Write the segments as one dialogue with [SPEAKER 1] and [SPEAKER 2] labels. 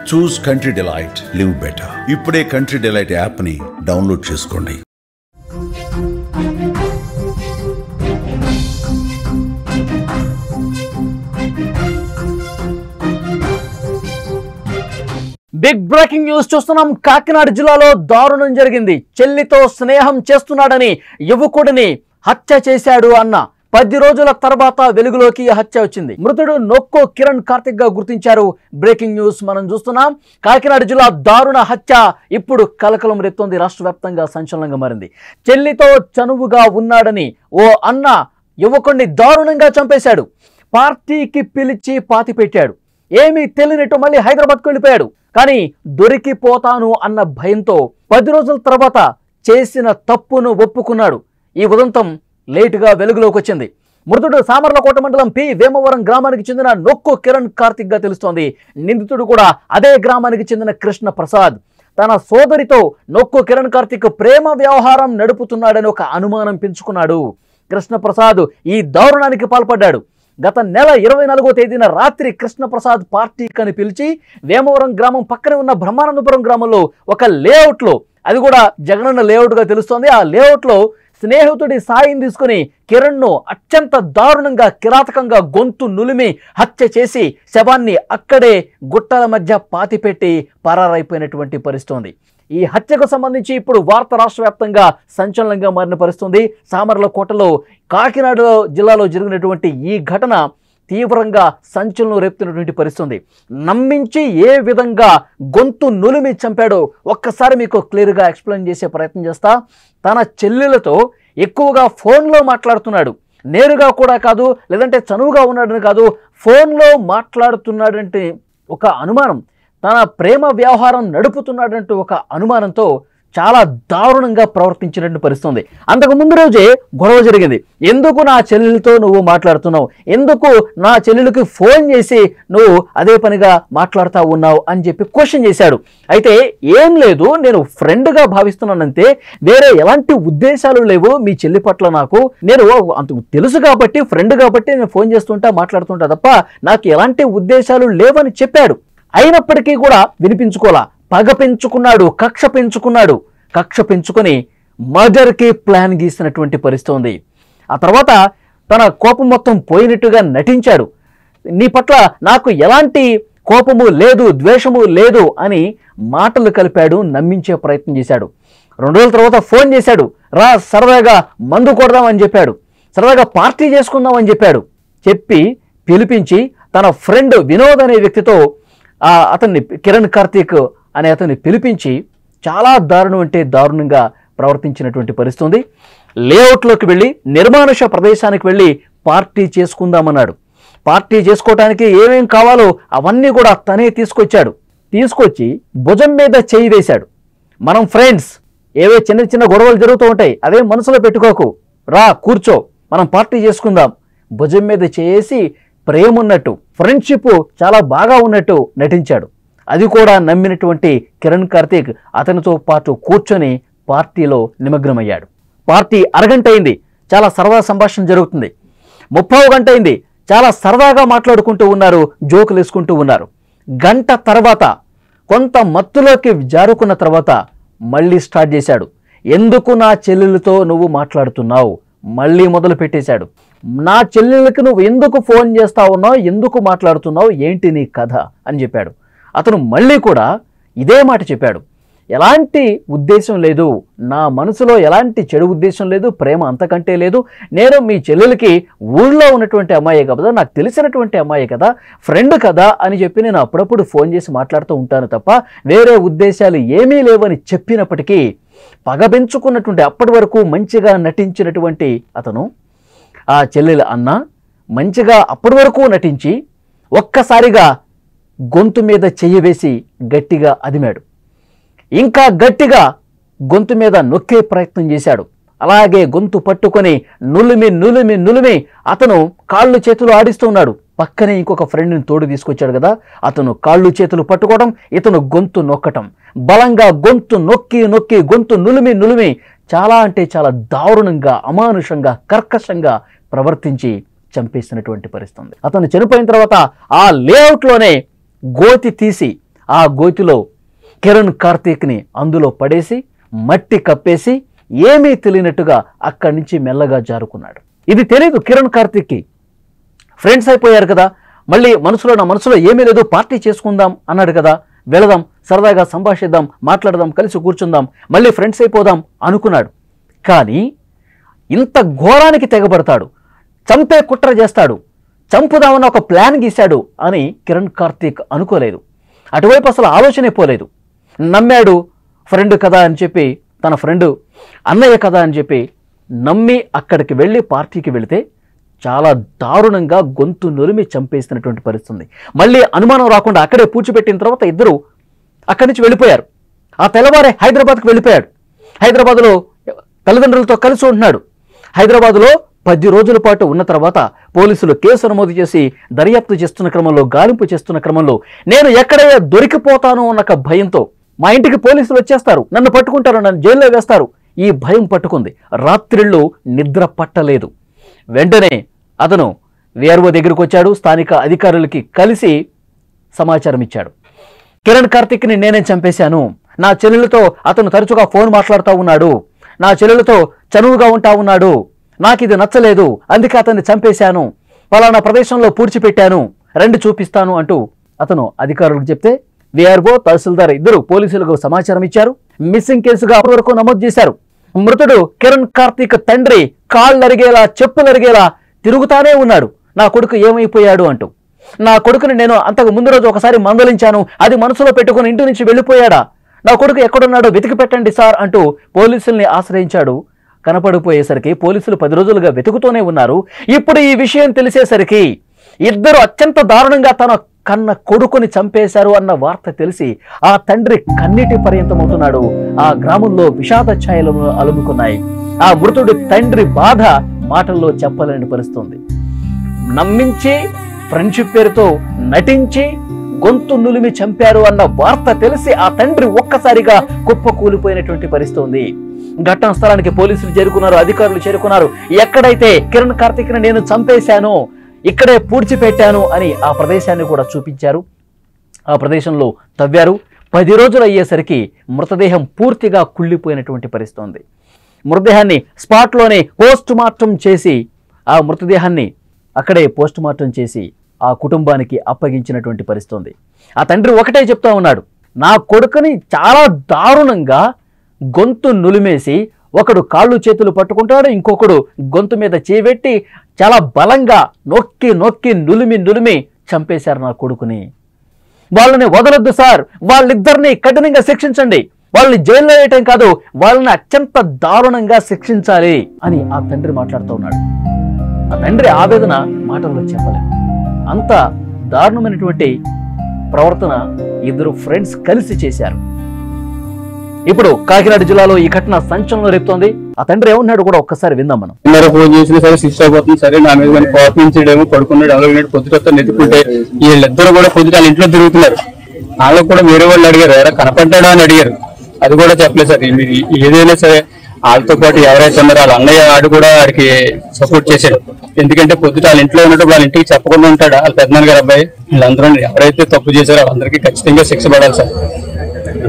[SPEAKER 1] చూస్ country delight, live better. ఇప్పుడే country delight app ని download చేసుకోండి.
[SPEAKER 2] బిగ్ బ్రేకింగ్ న్యూస్ చూస్తున్నాం. కాకినాడ జిల్లాలో దారుణం జరిగింది. చెల్లితో స్నేహం చేస్తున్నాడని యువకుడిని హత్య చేశాడు అన్న 10 రోజుల తర్వాత వెలుగులోకి హత్య వచ్చింది. మృతుడు నొక్కో కిరణ్ కార్తిక్ గా గుర్తించారు. బ్రేకింగ్ న్యూస్ మనం చూస్తున్నాం. కాకినాడ జిల్లా దారుణ హత్య ఇప్పుడు కలకలం రేపుతోంది. రాష్ట్ర వ్యాప్తంగా సంచలనంగా మారింది. చెల్లితో చనువుగా ఉన్నాడని ఓ అన్న యువకుడిని దారుణంగా చంపేశాడు. పార్టీకి పిలిచి పాతి పెట్టాడు. ఏమీ తెలియనట్టు మళ్ళీ హైదరాబాద్కు వెళ్ళిపోయాడు. కానీ దొరికిపోతాను అన్న భయంతో 10 రోజుల తర్వాత చేసిన తప్పును ఒప్పుకున్నాడు. ఈ ఉదంతం లేటుగా వెలుగులోకి వచ్చింది. మృతుడు సామర్లకోట మండలం పి వేమవరం గ్రామానికి చెందిన నొక్కో కిరణ్ కార్తిక్ గా తెలుస్తోంది. నిందితుడు కూడా అదే గ్రామానికి చెందిన కృష్ణ ప్రసాద్. తన సోదరితో నొక్కో కిరణ్ కార్తిక్ ప్రేమ వ్యవహారం నడుపుతున్నాడని ఒక అనుమానం పెంచుకున్నాడు. కృష్ణ ప్రసాద్ ఈ దారుణానికి పాల్పడ్డాడు. గత నెల 24వ తేదీన రాత్రి కృష్ణప్రసాద్ పార్టీకని పిలిచి వేమవరం గ్రామం పక్కనే ఉన్న బ్రహ్మానందపురం గ్రామంలో ఒక లేఅవుట్లో, అది కూడా జగనన్న లేఅవుట్గా తెలుస్తోంది, ఆ లేఅవుట్లో స్నేహితుడి సాయం తీసుకుని కిరణ్ను అత్యంత దారుణంగా కిరాతకంగా గొంతు నులిమి హత్య చేసి శవాన్ని అక్కడే గుట్టల మధ్య పాతిపెట్టి పరారైపోయినటువంటి పరిస్థితి. ఈ హత్యకు సంబంధించి ఇప్పుడు వార్త రాష్ట్ర వ్యాప్తంగా సంచలనంగా మారిన పరిస్థితి. సామర్లకోటలో కాకినాడ జిల్లాలో జరిగినటువంటి ఈ ఘటన తీవ్రంగా సంచలనం రేపుతున్నటువంటి పరిస్థితి. నమ్మించి ఏ విధంగా గొంతు నులిమి చంపాడో ఒక్కసారి మీకు క్లియర్గా ఎక్స్ప్లెయిన్ చేసే ప్రయత్నం చేస్తా. తన చెల్లెలతో ఎక్కువగా ఫోన్లో మాట్లాడుతున్నాడు. నేరుగా కూడా కాదు, లేదంటే చనువుగా ఉన్నాడని కాదు, ఫోన్లో మాట్లాడుతున్నాడంటే ఒక అనుమానం, తన ప్రేమ వ్యవహారం నడుపుతున్నాడంటూ ఒక అనుమానంతో చాలా దారుణంగా ప్రవర్తించినటువంటి పరిస్థితి. అంతకు ముందు రోజే గొడవ జరిగింది. ఎందుకు నా చెల్లెలతో నువ్వు మాట్లాడుతున్నావు, ఎందుకు నా చెల్లెలకి ఫోన్ చేసి నువ్వు అదే పనిగా మాట్లాడుతూ ఉన్నావు అని చెప్పి క్వశ్చన్ చేశాడు. అయితే ఏం లేదు, నేను ఫ్రెండ్గా భావిస్తున్నానంతే, వేరే ఎలాంటి ఉద్దేశాలు లేవు మీ చెల్లి పట్ల. నాకు నేను అంతకు తెలుసు కాబట్టి, ఫ్రెండ్ కాబట్టి నేను ఫోన్ చేస్తుంటా మాట్లాడుతుంటా తప్ప నాకు ఎలాంటి ఉద్దేశాలు లేవని చెప్పాడు. అయినప్పటికీ కూడా వినిపించుకోలా. పగ పెంచుకున్నాడు, కక్ష పెంచుకున్నాడు. కక్ష పెంచుకొని మర్డర్కి ప్లాన్ గీసినటువంటి పరిస్థితి ఉంది. ఆ తర్వాత తన కోపం మొత్తం పోయినట్టుగా నటించాడు. నీ పట్ల నాకు ఎలాంటి కోపము లేదు, ద్వేషము లేదు అని మాటలు కలిపాడు, నమ్మించే ప్రయత్నం చేశాడు. 2 రోజుల తర్వాత ఫోన్ చేశాడు. రా సరదాగా మందు కొడదామని చెప్పాడు, సరదాగా పార్టీ చేసుకుందామని చెప్పాడు. చెప్పి పిలిపించి తన ఫ్రెండ్ వినోద్ అనే వ్యక్తితో అతన్ని, కిరణ్ కార్తిక్ అనే అతన్ని పిలిపించి చాలా దారుణం అంటే దారుణంగా ప్రవర్తించినటువంటి పరిస్థితి. లేఅవుట్లోకి వెళ్ళి నిర్మానుష ప్రదేశానికి వెళ్ళి పార్టీ చేసుకుందామన్నాడు. పార్టీ చేసుకోవటానికి ఏమేం కావాలో అవన్నీ కూడా తనే తీసుకొచ్చాడు. తీసుకొచ్చి భుజం మీద చేయి వేశాడు. మనం ఫ్రెండ్స్, ఏవో చిన్న చిన్న గొడవలు జరుగుతూ ఉంటాయి, అదే మనసులో పెట్టుకోకు, రా కూర్చో, మనం పార్టీ చేసుకుందాం. భుజం మీద చేసి ప్రేమ ఉన్నట్టు, ఫ్రెండ్షిప్ చాలా బాగా ఉన్నట్టు నటించాడు. అది కూడా నమ్మినటువంటి కిరణ్ కార్తిక్ అతనితో పాటు కూర్చొని పార్టీలో నిమగ్నమయ్యాడు. పార్టీ అరగంట అయింది, చాలా సరదా సంభాషణ జరుగుతుంది. 30 గంట అయింది, చాలా సరదాగా మాట్లాడుకుంటూ ఉన్నారు, జోకులు వేసుకుంటూ ఉన్నారు. గంట తర్వాత కొంత మత్తులోకి జారుకున్న తర్వాత మళ్ళీ స్టార్ట్ చేశాడు. ఎందుకు నా చెల్లెలతో నువ్వు మాట్లాడుతున్నావు, మళ్ళీ మొదలు పెట్టేశాడు. నా చెల్లెలకి నువ్వు ఎందుకు ఫోన్ చేస్తా ఉన్నావు, ఎందుకు మాట్లాడుతున్నావు, ఏంటి నీ కథ అని చెప్పాడు. అతను మళ్ళీ కూడా ఇదే మాట చెప్పాడు. ఎలాంటి ఉద్దేశం లేదు, నా మనసులో ఎలాంటి చెడు ఉద్దేశం లేదు, ప్రేమ అంతకంటే లేదు. నేను మీ చెల్లెలకి ఊళ్ళో ఉన్నటువంటి అమ్మాయే కదా, నాకు తెలిసినటువంటి అమ్మాయే కదా, ఫ్రెండ్ కదా అని చెప్పి నేను అప్పుడప్పుడు ఫోన్ చేసి మాట్లాడుతూ ఉంటాను తప్ప వేరే ఉద్దేశాలు ఏమీ లేవని చెప్పినప్పటికీ పగబెంచుకున్నటువంటి, అప్పటి వరకు మంచిగా నటించినటువంటి అతను, ఆ చెల్లెల అన్న మంచిగా అప్పటి వరకు నటించి ఒక్కసారిగా గొంతు మీద చెయ్యి వేసి గట్టిగా అదిమాడు. ఇంకా గట్టిగా గొంతు మీద నొక్కే ప్రయత్నం చేశాడు. అలాగే గొంతు పట్టుకొని నులిమి నులిమి నులిమి అతను కాళ్ళు చేతులు ఆడిస్తున్నాడు. పక్కనే ఇంకొక ఫ్రెండ్ని తోడు తీసుకొచ్చాడు కదా, అతను కాళ్ళు చేతులు పట్టుకోవడం, ఇతను గొంతు నొక్కటం, బలంగా గొంతు నొక్కి నొక్కి గొంతు నులిమి నులిమి చాలా అంటే చాలా దారుణంగా, అమానుషంగా, కర్కశంగా ప్రవర్తించి చంపేసినటువంటి పరిస్థితి. అతను చనిపోయిన తర్వాత ఆ లేఅవుట్లోనే గోతి తీసి ఆ గోతిలో కిరణ్ కార్తీక్ని అందులో పడేసి మట్టి కప్పేసి ఏమీ తెలియనట్టుగా అక్కడి నుంచి మెల్లగా జారుకున్నాడు. ఇది తెలియదు కిరణ్ కార్తీక్కి. ఫ్రెండ్స్ అయిపోయారు కదా, మళ్ళీ నా మనసులో ఏమీ లేదు, పార్టీ చేసుకుందాం అన్నాడు కదా, వెళదాం, సరదాగా సంభాషిద్దాం, మాట్లాడదాం, కలిసి కూర్చుందాం, మళ్ళీ ఫ్రెండ్స్ అయిపోదాం అనుకున్నాడు. కానీ ఇంత ఘోరానికి తెగబడతాడు, చంపే కుట్ర చేస్తాడు, చంపుదామని ఒక ప్లాన్ గీశాడు అని కిరణ్ కార్తీక్ అనుకోలేదు. అటువైపు అసలు ఆలోచనే పోలేదు. నమ్మాడు, ఫ్రెండ్ కదా అని చెప్పి, తన ఫ్రెండ్ అన్నయ్య కదా అని చెప్పి నమ్మి అక్కడికి వెళ్ళి పార్టీకి వెళితే చాలా దారుణంగా గొంతు నులిమి చంపేసినటువంటి పరిస్థితి. మళ్ళీ అనుమానం రాకుండా అక్కడే పూడ్చిపెట్టిన తర్వాత ఇద్దరు అక్కడి నుంచి వెళ్ళిపోయారు. ఆ తెల్లవారే హైదరాబాద్కి వెళ్ళిపోయాడు. హైదరాబాద్లో తల్లిదండ్రులతో కలిసి ఉంటున్నాడు. హైదరాబాద్లో 10 రోజుల పాటు ఉన్న తర్వాత పోలీసులు కేసు నమోదు చేసి దర్యాప్తు చేస్తున్న క్రమంలో, గాలింపు చేస్తున్న క్రమంలో నేను ఎక్కడైనా దొరికిపోతాను అన్న భయంతో, మా ఇంటికి పోలీసులు వచ్చేస్తారు, నన్ను పట్టుకుంటారు, నన్ను జైల్లో వేస్తారు, ఈ భయం పట్టుకుంది. రాత్రిళ్ళు నిద్ర పట్టలేదు. వెంటనే అతను వీఆర్ఓ దగ్గరికి వచ్చాడు. స్థానిక అధికారులకి కలిసి సమాచారం ఇచ్చాడు. కిరణ్ కార్తీక్ని నేనే చంపేశాను, నా చెల్లెలతో అతను తరచుగా ఫోన్ మాట్లాడుతూ ఉన్నాడు, నా చెల్లెలతో చనువుగా ఉంటా ఉన్నాడు, నాకు ఇది నచ్చలేదు, అందుకే అతన్ని చంపేశాను, పలానా ప్రదేశంలో పూడ్చిపెట్టాను, రండి చూపిస్తాను అంటూ అతను అధికారులకు చెప్తే వీఆర్ఓ, తహసీల్దార్ ఇద్దరు పోలీసులకు సమాచారం ఇచ్చారు. మిస్సింగ్ కేసుగా వరకు నమోదు చేశారు. మృతుడు కిరణ్ కార్తీక్ తండ్రి కాళ్ళరిగేలా, చెప్పులరిగేలా తిరుగుతానే ఉన్నాడు, నా కొడుకు ఏమైపోయాడు అంటూ. నా కొడుకుని నేను అంతకు ముందు రోజు ఒకసారి మందలించాను, అది మనసులో పెట్టుకుని ఇంటి నుంచి వెళ్ళిపోయాడా, నా కొడుకు ఎక్కడున్నాడో వెతికి పెట్టండి సార్ అంటూ పోలీసుల్ని ఆశ్రయించాడు. కనపడిపోయేసరికి పోలీసులు 10 రోజులుగా వెతుకుతూనే ఉన్నారు. ఇప్పుడు ఈ విషయం తెలిసేసరికి ఇద్దరు అత్యంత దారుణంగా తన కన్న కొడుకుని చంపేశారు అన్న వార్త తెలిసి ఆ తండ్రి కన్నీటి పర్యంతమవుతున్నాడు. ఆ గ్రామంలో విషాద ఛాయలు అలుముకున్నాయి. ఆ మృతుడి తండ్రి బాధ మాటల్లో చెప్పలేని పరిస్థితుంది. నమ్మించి ఫ్రెండ్షిప్ పేరుతో నటించి గొంతు నులిమి చంపారు అన్న వార్త తెలిసి ఆ తండ్రి ఒక్కసారిగా కుప్పకూలిపోయినటువంటి పరిస్థితి ఉంది. ఘటనా స్థలానికి పోలీసులు చేరుకున్నారు, అధికారులు చేరుకున్నారు. ఎక్కడైతే కిరణ్ కార్తీక్ని నేను చంపేశానో ఇక్కడే పూడ్చిపెట్టాను అని ఆ ప్రదేశాన్ని కూడా చూపించారు. ఆ ప్రదేశంలో తవ్వారు. 10 రోజులు అయ్యేసరికి మృతదేహం పూర్తిగా కుళ్ళిపోయినటువంటి పరిస్థితి ఉంది. మృతదేహాన్ని స్పాట్లోనే పోస్ట్ మార్టం చేసి ఆ మృతదేహాన్ని అక్కడే పోస్ట్ మార్టం చేసి ఆ కుటుంబానికి అప్పగించినటువంటి పరిస్థితి ఉంది. ఆ తండ్రి ఒకటే చెప్తా ఉన్నాడు, నా కొడుకుని చాలా దారుణంగా గొంతు నులిమేసి, ఒకడు కాళ్ళు చేతులు పట్టుకుంటాడు, ఇంకొకడు గొంతు మీద చేపెట్టి చాలా బలంగా నొక్కి నొక్కి నులిమి చంపేశారు నా కొడుకుని. వాళ్ళని వదలొద్దు సార్, వాళ్ళిద్దరిని కఠినంగా శిక్షించండి, వాళ్ళని జైల్లో వేయటం కాదు, వాళ్ళని అత్యంత దారుణంగా శిక్షించాలి అని ఆ తండ్రి మాట్లాడుతూ ఉన్నాడు. ఆ తండ్రి ఆవేదన మాటల్లో చెప్పలేదు. అంత దారుణమైనటువంటి ప్రవర్తన ఇద్దరు ఫ్రెండ్స్ కలిసి చేశారు. ఇప్పుడు కాకినాడ జిల్లాలో ఈ ఘటన సంచలనం రేపుతోంది. ఆ తండ్రి ఏమన్నాడు కూడా ఒక్కసారి విందాం మనం.
[SPEAKER 3] ఫోన్ చేసినా సరే శిక్ష అయిపోతుంది, సరే నా మీద కోపించడేమో, పడుకున్నాడు, అలగినాడు, పొద్దుట నెత్తుకుంటే వీళ్ళిద్దరు కూడా పొద్దుట వాళ్ళ ఇంట్లో తిరుగుతున్నారు. వాళ్ళకు కూడా వేరే వాళ్ళు అడిగారు, ఎవరైనా కనపడ్డా అని అడిగారు, అది కూడా చెప్పలేదు సార్. ఏదైనా సరే వాళ్ళతో పాటు ఎవరైతే ఉన్నారో వాళ్ళ అన్నయ్య ఆడు కూడా వాడికి సపోర్ట్ చేశాడు. ఎందుకంటే పొద్దుట వాళ్ళ ఇంట్లో ఉన్నట్టు వాళ్ళ ఇంటికి చెప్పకుండా ఉంటాడు వాళ్ళ పెద్దనాన్న గారు అబ్బాయి. వీళ్ళందరూ ఎవరైతే తప్పు చేశారో వాళ్ళందరికీ ఖచ్చితంగా శిక్ష పడాలి సార్.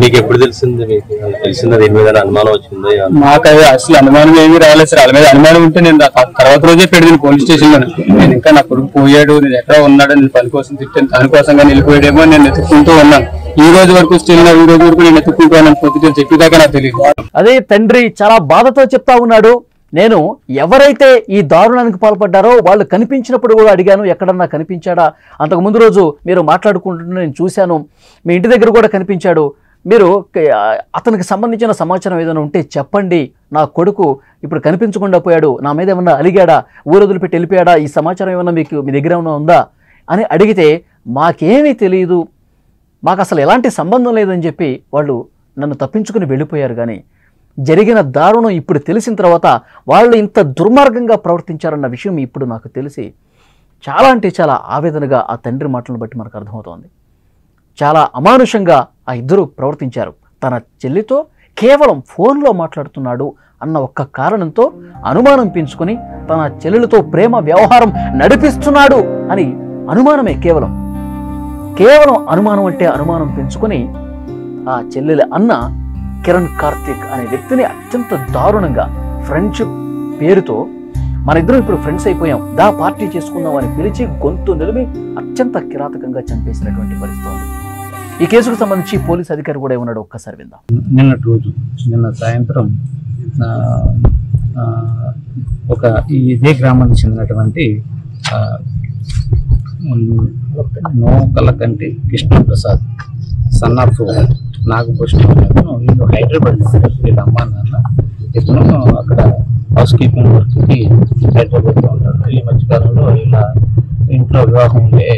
[SPEAKER 4] మీకు ఎప్పుడు తెలిసింది? మీకు తెలిసిందా? దీని మీద అనుమానం వచ్చింది?
[SPEAKER 3] మాకు అసలు అనుమానం ఏమీ రాలేదు సార్. వాళ్ళ మీద అనుమానం ఉంటే నేను తర్వాత రోజే పెడితే పోలీస్ స్టేషన్ లో నేను ఇంకా నా కొడుకు పోయాడు, నేను ఎక్కడ ఉన్నాడు, నేను పని కోసం తిట్టాను, దానికోసంగా వెళ్ళిపోయాడేమో నేను ఎత్తుకుంటూ ఉన్నాను. ఈ రోజు వరకు స్టిల్ ఈ రోజు వరకు నేను ఎత్తుకుంటూ ఉన్నాను. పొద్దుట చెప్పేదాకా నాకు తెలియదు.
[SPEAKER 2] అదే తండ్రి చాలా బాధతో చెప్తా ఉన్నాడు, నేను ఎవరైతే ఈ దారుణానికి పాల్పడ్డారో వాళ్ళు కనిపించినప్పుడు కూడా అడిగాను, ఎక్కడన్నా కనిపించాడా, అంతకు ముందు రోజు మీరు మాట్లాడుకుంటున్న నేను చూశాను, మీ ఇంటి దగ్గర కూడా కనిపించాడు, మీరు అతనికి సంబంధించిన సమాచారం ఏదైనా ఉంటే చెప్పండి, నా కొడుకు ఇప్పుడు కనిపించకుండా పోయాడు, నా మీద ఏమన్నా అలిగాడా, ఊరు వదిలిపెట్టి వెళ్ళిపోయాడా, ఈ సమాచారం ఏమన్నా మీ దగ్గర ఏమన్నా ఉందా అని అడిగితే మాకేమీ తెలియదు, మాకు అసలు ఎలాంటి సంబంధం లేదని చెప్పి వాళ్ళు నన్ను తప్పించుకుని వెళ్ళిపోయారు. కానీ జరిగిన దారుణం ఇప్పుడు తెలిసిన తర్వాత వాళ్ళు ఇంత దుర్మార్గంగా ప్రవర్తించారన్న విషయం ఇప్పుడు నాకు తెలిసి చాలా అంటే చాలా ఆవేదనగా ఆ తండ్రి మాటలను బట్టి మనకు అర్థమవుతోంది. చాలా అమానుషంగా ఆ ఇద్దరు ప్రవర్తించారు. తన చెల్లితో కేవలం ఫోన్లో మాట్లాడుతున్నాడు అన్న ఒక్క కారణంతో అనుమానం పెంచుకొని తన చెల్లెలతో ప్రేమ వ్యవహారం నడిపిస్తున్నాడు అని అనుమానమే కేవలం. కేవలం అనుమానం అంటే అనుమానం పెంచుకొని ఆ చెల్లెల అన్న కిరణ్ కార్తిక్ అనే వ్యక్తిని అత్యంత దారుణంగా ఫ్రెండ్షిప్ పేరుతో మన ఇద్దరం ఇప్పుడు ఫ్రెండ్స్ అయిపోయాం, దా పార్టీ చేసుకుందాం అని పిలిచి గొంతు నిలిమి అత్యంత కిరాతకంగా చంపేసినటువంటి పరిస్థితి ఉంది. ఈ కేసుకు సంబంధించి పోలీస్ అధికారి కూడా ఏమన్నాడు ఒక్కసారి విందాం.
[SPEAKER 5] నిన్న సాయంత్రం ఒక ఇదే గ్రామానికి చెందినటువంటి నోకలకంటి కృష్ణప్రసాద్ సన్ ఆఫ్ నాగభూషణం వీళ్ళు హైదరాబాద్ వీళ్ళ అమ్మా నాన్న ఇతను అక్కడ హౌస్ కీపింగ్ వర్క్కి హైదరాబాద్లో ఉంటారు. ఈ మధ్యకాలంలో ఇలా ఇంట్లో వివాహం ఉంటే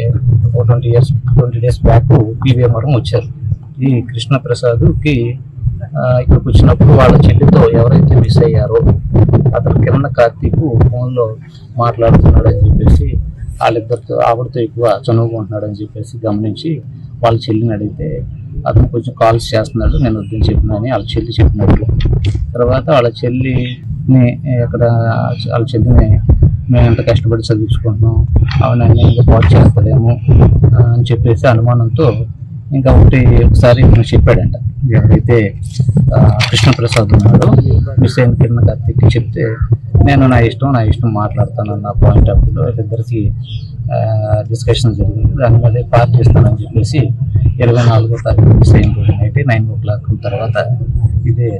[SPEAKER 5] 20 days బ్యాక్ పీవీఎంఆర్ఎం వచ్చారు. ఈ కృష్ణప్రసాద్కి ఇక్కడికి వచ్చినప్పుడు వాళ్ళ చెల్లితో ఎవరైతే మిస్ అయ్యారో అతను కిరణ్ కార్తీక్ ఫోన్లో మాట్లాడుతున్నాడని చెప్పేసి వాళ్ళిద్దరితో ఆవిడతో ఎక్కువ చనువుకుంటున్నాడని చెప్పేసి గమనించి వాళ్ళ చెల్లిని అడిగితే అతను కొంచెం కాల్స్ చేస్తున్నాడు, నేను వద్దని చెప్పినని వాళ్ళ చెల్లి చెప్పినట్లు. తర్వాత వాళ్ళ చెల్లిని వాళ్ళ చెల్లిని మేము ఎంత కష్టపడి చదివించుకుంటున్నాం, అవునని ఇంకా పాటు చేస్తాడేమో అని చెప్పేసి అనుమానంతో ఇంకా ఒకసారి చెప్పాడంట. ఎవరైతే కృష్ణప్రసాద్ ఉన్నాడో మిస్ అయిన కిరణ్ కార్తీక్ చెప్తే నేను నా ఇష్టం మాట్లాడతానన్న పాయింట్ ఆఫ్ వ్యూలో వీళ్ళిద్దరికి డిస్కషన్ జరిగింది. దాని మీద పార్టీ ఇస్తానని చెప్పేసి 24వ తారీఖు మిస్ అయిన రోజు నైట్ 9 o'clock తర్వాత ఇదే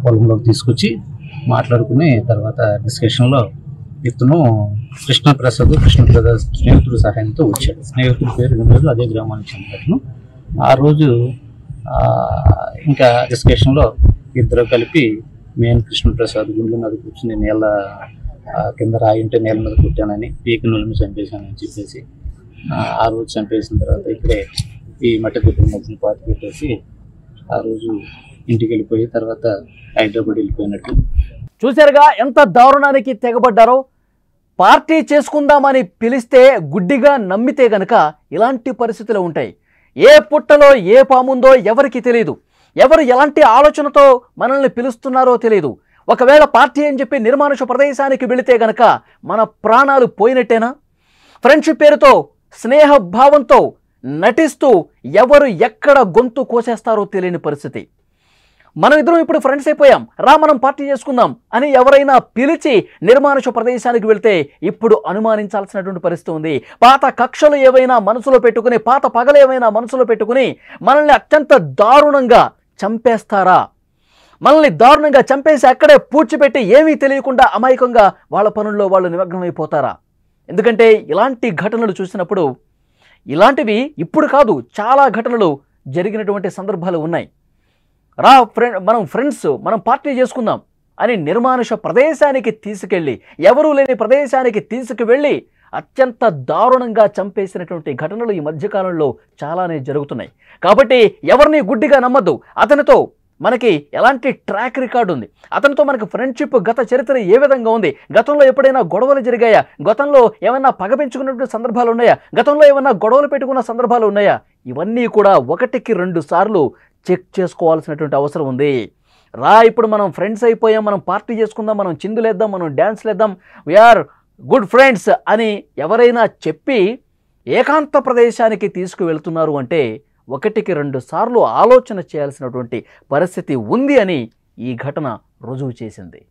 [SPEAKER 5] పొలంలోకి తీసుకొచ్చి మాట్లాడుకుని తర్వాత డిస్కషన్లో ఇతను కృష్ణప్రసాద్ స్నేహితుడి సహాయంతో వచ్చాడు. స్నేహితుడి పేరు వినోద్, అదే గ్రామానికి చెందినట్లు. ఆ రోజు ఇంకా డిస్కషన్లో ఇద్దరు కలిపి నేను కృష్ణప్రసాద్ గుండె మీద కూర్చుని నేల కింద రాయి ఉంటే నేల మీద కుట్టానని పీకి నులిమి చంపేశానని చెప్పేసి ఆ రోజు చంపేసిన తర్వాత ఇక్కడే ఈ మట్టి గుడ్డల మధ్యన పాతి పెట్టేసి ఆ రోజు ఇంటికి వెళ్ళిపోయి తర్వాత హైదరాబాద్ వెళ్ళిపోయినట్టు.
[SPEAKER 2] చూశారుగా ఎంత దారుణానికి తెగబడ్డారో. పార్టీ చేసుకుందామని పిలిస్తే గుడ్డిగా నమ్మితే గనక ఇలాంటి పరిస్థితులు ఉంటాయి. ఏ పుట్టలో ఏ పాముందో ఎవరికి తెలియదు, ఎవరు ఎలాంటి ఆలోచనతో మనల్ని పిలుస్తున్నారో తెలియదు. ఒకవేళ పార్టీ అని చెప్పి నిర్మానుష ప్రదేశానికి వెళితే గనక మన ప్రాణాలు పోయినట్టేనా? ఫ్రెండ్షిప్ పేరుతో స్నేహ భావంతో నటిస్తూ ఎవరు ఎక్కడ గొంతు కోసేస్తారో తెలియని పరిస్థితి. మనం ఇద్దరం ఇప్పుడు ఫ్రెండ్స్ అయిపోయాం, రా మనం పార్టీ చేసుకుందాం అని ఎవరైనా పిలిచి నిర్మానుష ప్రదేశానికి వెళ్తే ఇప్పుడు అనుమానించాల్సినటువంటి పరిస్థితి ఉంది. పాత కక్షలు ఏవైనా మనసులో పెట్టుకుని, పాత పగలు ఏవైనా మనసులో పెట్టుకుని మనల్ని అత్యంత దారుణంగా చంపేస్తారా? మనల్ని దారుణంగా చంపేసి అక్కడే పూడ్చిపెట్టి ఏమీ తెలియకుండా అమాయకంగా వాళ్ళ పనుల్లో వాళ్ళు నిమగ్నమైపోతారా? ఎందుకంటే ఇలాంటి ఘటనలు చూసినప్పుడు, ఇలాంటివి ఇప్పుడు కాదు చాలా ఘటనలు జరిగినటువంటి సందర్భాలు ఉన్నాయి. రా మనం ఫ్రెండ్స్, మనం పార్టీ చేసుకుందాం అని నిర్మానుష ప్రదేశానికి తీసుకెళ్ళి, ఎవరూ లేని ప్రదేశానికి తీసుకువెళ్ళి అత్యంత దారుణంగా చంపేసినటువంటి ఘటనలు ఈ మధ్యకాలంలో చాలానే జరుగుతున్నాయి. కాబట్టి ఎవరిని గుడ్డిగా నమ్మద్దు. అతనితో మనకి ఎలాంటి ట్రాక్ రికార్డు ఉంది, అతనితో మనకు ఫ్రెండ్షిప్ గత చరిత్ర ఏ విధంగా ఉంది, గతంలో ఎప్పుడైనా గొడవలు జరిగాయా, గతంలో ఏమైనా పగ పెంచుకున్నటువంటి సందర్భాలు ఉన్నాయా, గతంలో ఏమైనా గొడవలు పెట్టుకున్న సందర్భాలు ఉన్నాయా, ఇవన్నీ కూడా 1కి 2 సార్లు చెక్ చేసుకోవాల్సినటువంటి అవసరం ఉంది. రా ఇప్పుడు మనం ఫ్రెండ్స్ అయిపోయాం, మనం పార్టీ చేసుకుందాం, మనం చిందులేద్దాం, మనం డ్యాన్స్లేద్దాం, వీఆర్ గుడ్ ఫ్రెండ్స్ అని ఎవరైనా చెప్పి ఏకాంత ప్రదేశానికి తీసుకువెళ్తున్నారు అంటే 1కి 2 సార్లు ఆలోచన చేయాల్సినటువంటి పరిస్థితి ఉంది అని ఈ ఘటన రుజువు చేసింది.